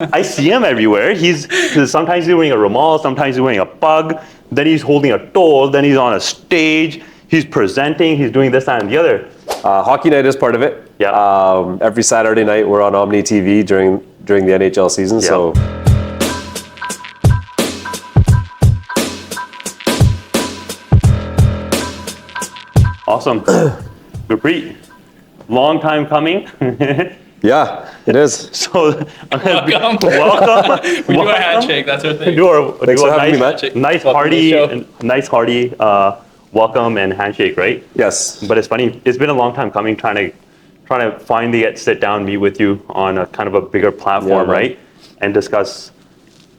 I see him everywhere. Sometimes he's wearing a rumal, sometimes he's wearing a pug, then he's holding a toll, then he's on a stage, he's presenting, he's doing this, that, and the other. Hockey night is part of it. Yeah. Every Saturday night we're on Omni TV during the NHL season. Yeah. So Awesome. Gurp, long time coming. yeah, it is. So Welcome. We do a handshake. That's our thing. Thanks for having me, Matt. Nice hearty welcome and handshake, right? Yes. But it's funny. It's been a long time coming, trying to finally sit down, meet with you on a kind of a bigger platform, Yeah, right? And discuss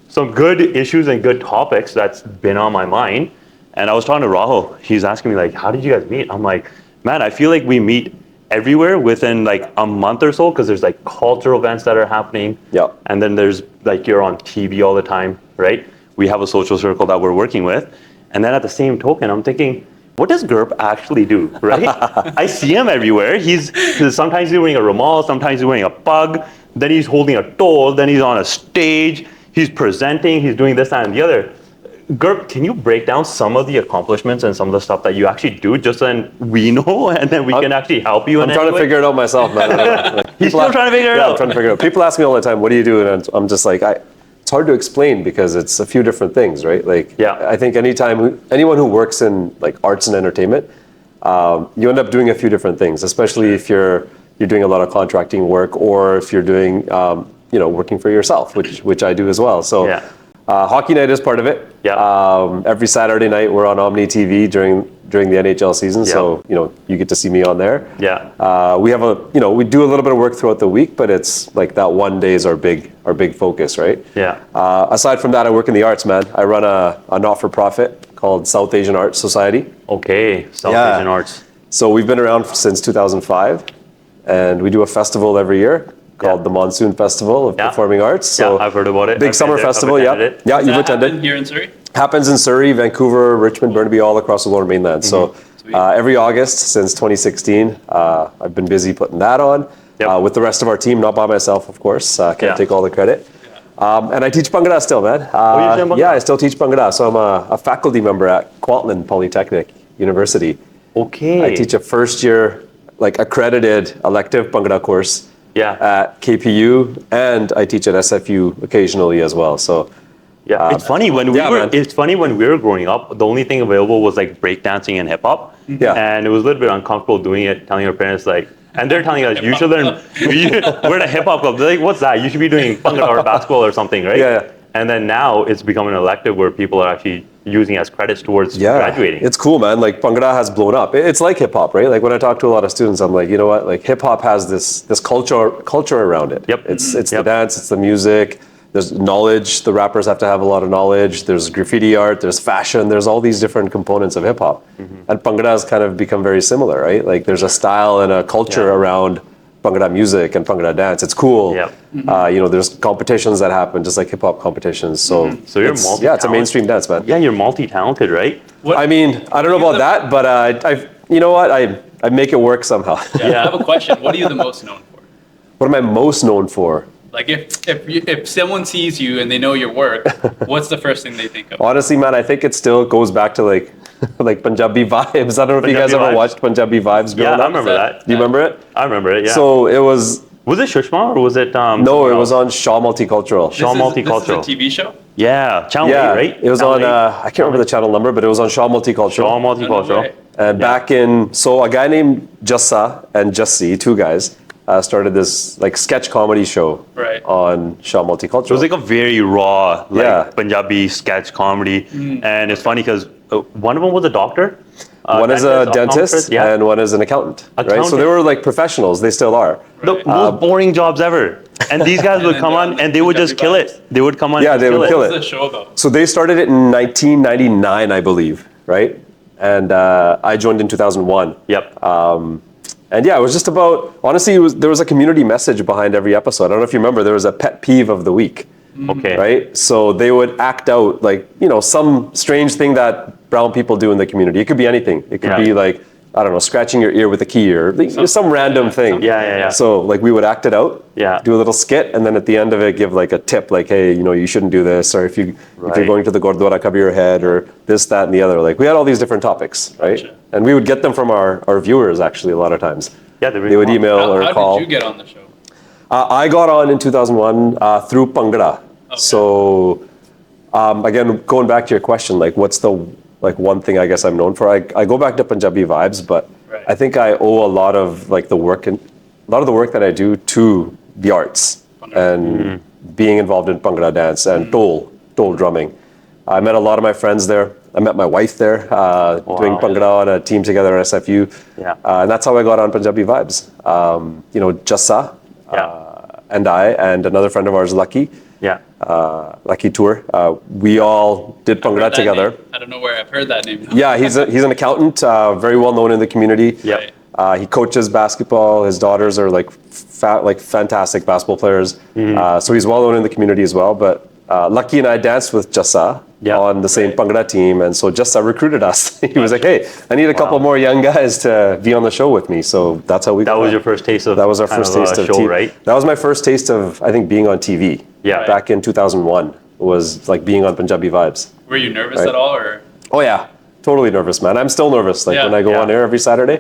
some good issues and good topics that's been on my mind. And I was talking to Rahul. He's asking me like, "How did you guys meet?" I'm like, "Man, I feel like we meet everywhere within like a month or so because there's like cultural events that are happening. Yeah. And then there's like you're on TV all the time, right? We have a social circle that we're working with. And then at the same token, I'm thinking, what does Gurp actually do, right? I see him everywhere. Sometimes he's wearing a rumal, sometimes he's wearing a pug, then he's holding a toll, then he's on a stage, he's presenting, he's doing this, that, and the other. Gurp, can you break down some of the accomplishments and some of the stuff that you actually do, just so then we know and then we can actually help you? I'm trying to figure it out myself, man. He's still trying to figure it out. I'm trying to figure it out. People ask me all the time, "What do you do?" And I'm just like, it's hard to explain because it's a few different things, right? Like, yeah. I think anyone who works in like arts and entertainment, you end up doing a few different things, especially if you're doing a lot of contracting work or if you're doing, working for yourself, which I do as well. So. Yeah. Hockey night is part of it. Yeah. Every Saturday night we're on Omni TV during the NHL season, Yeah. so you get to see me on there. Yeah. We have we do a little bit of work throughout the week, but it's like that one day is our big focus, right? Yeah. Aside from that, I work in the arts, man. I run a not-for-profit called South Asian Arts Society. Okay. South Asian Arts. So we've been around since 2005, and we do a festival every year called the Monsoon Festival of Performing Arts. So I've heard about it. Big summer festival, yeah, you've attended. Here in Surrey? Happens in Surrey, Vancouver, Richmond, Burnaby, all across the Lower Mainland. So every August since 2016, I've been busy putting that on with the rest of our team, not by myself, of course. Can't take all the credit. And I teach Bhangra still, man. Yeah, I still teach Bhangra. So I'm a faculty member at Kwantlen Polytechnic University. Okay. I teach a first year, like accredited elective Bhangra course. Yeah. At KPU, and I teach at SFU occasionally as well. So, it's funny when we were growing up. The only thing available was like breakdancing and hip hop. Yeah. And it was a little bit uncomfortable doing it, telling our parents like, and they're telling us you should learn. We're at a hip hop club. They're like, what's that? You should be doing Bhangra or basketball or something, right? Yeah. And then now it's become an elective where people are actually using as credits towards graduating. It's cool, man. Like Bhangra has blown up. It's like hip hop, right? Like when I talk to a lot of students, I'm like, you know what? Like hip hop has this culture around it. Yep. It's the dance, it's the music. There's knowledge. The rappers have to have a lot of knowledge. There's graffiti art. There's fashion. There's all these different components of hip hop. And Bhangra has kind of become very similar, right? Like there's a style and a culture around Bhangra music and Bhangra dance. It's cool. Yep. There's competitions that happen, just like hip hop competitions. So, So you're multi-talented. it's a mainstream dance, man. Yeah, you're multi-talented, right? I mean, I don't know about that, but I make it work somehow. Yeah, I have a question. What are you the most known for? What am I most known for? Like if someone sees you and they know your work, what's the first thing they think of? Honestly, man, I think it still goes back to like Punjabi vibes. I don't know if you guys ever watched Punjabi Vibes growing up. I remember that. Do you remember it? I remember it, yeah. So it was... Was it Shushma or was it... no, it was on Shaw Multicultural. Shaw Multicultural. This is a TV show? Yeah, Channel 8, right? It was on, I can't remember the channel number, but it was on Shaw Multicultural. Shaw Multicultural. And back in... So a guy named Jassa and Jassi, two guys, started this like sketch comedy show on Shaw Multicultural. It was like a very raw, Punjabi sketch comedy. And it's funny because one of them was a doctor. One is a dentist and one is an accountant, right? So they were like professionals. They still are. The most boring jobs ever. And these guys would come on and they would just kill it. They would come on and they would kill What it. was the show though? So they started it in 1999, I believe, right? And I joined in 2001. Yep. And it was just about, honestly, there was a community message behind every episode. I don't know if you remember, there was a pet peeve of the week. Okay. Right? So they would act out like, some strange thing that brown people do in the community. It could be anything. It could be like I don't know, scratching your ear with a key or some random thing. Yeah. So like we would act it out, do a little skit, and then at the end of it, give like a tip, like, hey, you shouldn't do this, or if you're going to the Gurdwara, cover your head, or this, that, and the other. Like we had all these different topics, right? Gotcha. And we would get them from our viewers actually a lot to Yeah, they would email or How call. did you get on the show? I got on in 2001 through Bhangra. Okay. So again, going back to your question, like what's the one thing I guess I'm known for? I go back to Punjabi vibes, but Right. I think I owe a lot of the work that I do to the arts and being involved in Bhangra dance and dole drumming. I met a lot of my friends there. I met my wife there, doing Bhangra on a team together at SFU. Yeah. And that's how I got on Punjabi vibes. Jassa and I and another friend of ours, Lucky. Yeah. Lucky Tour. We all did Bhangra That together. name. I don't know where I've heard that name. Yeah, he's an accountant, very well known in the community. Yep. He coaches basketball. His daughters are fantastic basketball players. So he's well known in the community as well. But Lucky and I danced with Jassa on the same Bhangra team, and so Jassa recruited us. He was like, "Hey, I need a couple more young guys to be on the show with me." So that's how we. That was your first taste of That was our first taste of show, TV. right? That was my first taste of, I think, being on TV. Yeah. Back in 2001 was like being on Punjabi Vibes. Were you nervous at all, or? Oh yeah, totally nervous, man. I'm still nervous. Like when I go on air every Saturday,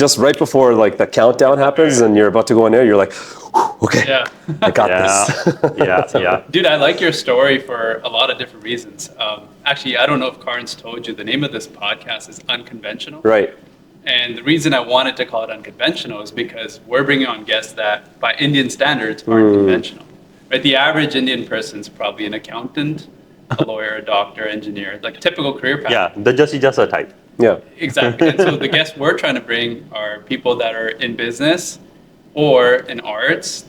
just right before like the countdown happens and you're about to go on air, you're like, okay, Yeah. I got this. Yeah. Dude, I like your story for a lot of different reasons. Actually, I don't know if Karn's told you, the name of this podcast is Unconventional. Right. And the reason I wanted to call it unconventional is because we're bringing on guests that, by Indian standards, aren't conventional. Right? The average Indian person is probably an accountant, a lawyer, a doctor, engineer, like typical career path. Yeah, the Jussie Jassa type. Yeah. Exactly. And so the guests we're trying to bring are people that are in business or in arts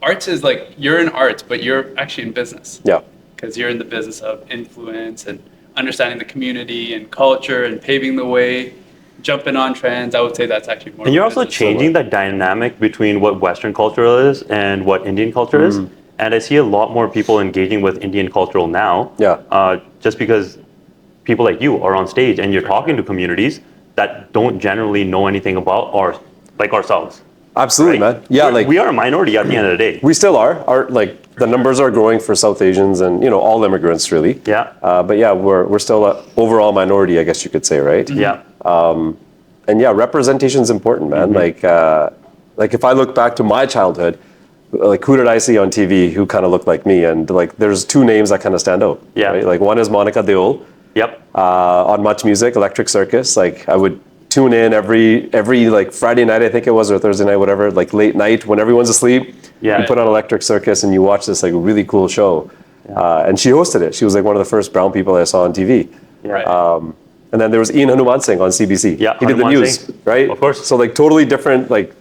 arts is like you're in arts, but you're actually in business. Yeah. Because you're in the business of influence and understanding the community and culture and paving the way, jumping on trends. I would say that's actually more. And you're also business. changing the dynamic between what Western culture is and what Indian culture is. And I see a lot more people engaging with Indian cultural now. Yeah. Just because people like you are on stage and you're talking to communities that don't generally know anything about ourselves. Absolutely, right? man. Yeah, we are a minority at the end of the day. we still are. The numbers are growing for South Asians and all immigrants really. Yeah. But yeah, we're still an overall minority, I guess you could say, right? Yeah. And yeah, representation is important, man. Like if I look back to my childhood, like who did I see on TV who kind of looked like me? And like there's two names that kind of stand out. Yeah. Right? Like one is Monica Deol. Yep. On Much Music, Electric Circus. Like I would tune in every like Friday night, I think it was, or Thursday night, whatever, like late night when everyone's asleep. Yeah. You put on Electric Circus and you watch this like really cool show. And she hosted it. She was like one of the first brown people I saw on TV. Yeah. Right. And then there was Ian Hanuman Singh on CBC. Yeah, He did the Hanuman news, Singh. right? Of course. So like totally different like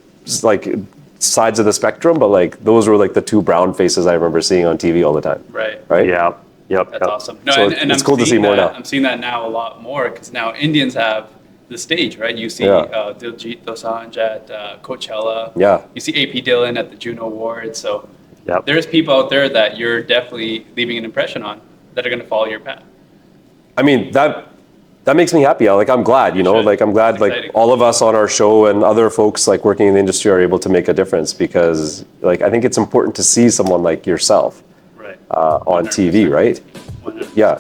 sides of the spectrum, but like those were like the two brown faces I remember seeing on TV all the time. Right. Right? Yeah. Yep. That's awesome. No, So and it's I'm cool to see seeing more that, now. I'm seeing that now a lot more because now Indians have the stage, right? You see Yeah. Diljit Dosanjh at Coachella. Yeah. You see AP Dillon at the Juno Awards. So Yep. there's people out there that you're definitely leaving an impression on that are going to follow your path. I mean, that makes me happy. Like I'm glad, should. like I'm glad It's like exciting. all of us on our show and other folks like working in the industry are able to make a difference because like I think it's important to see someone like yourself Right. on TV, right? 100%. Yeah.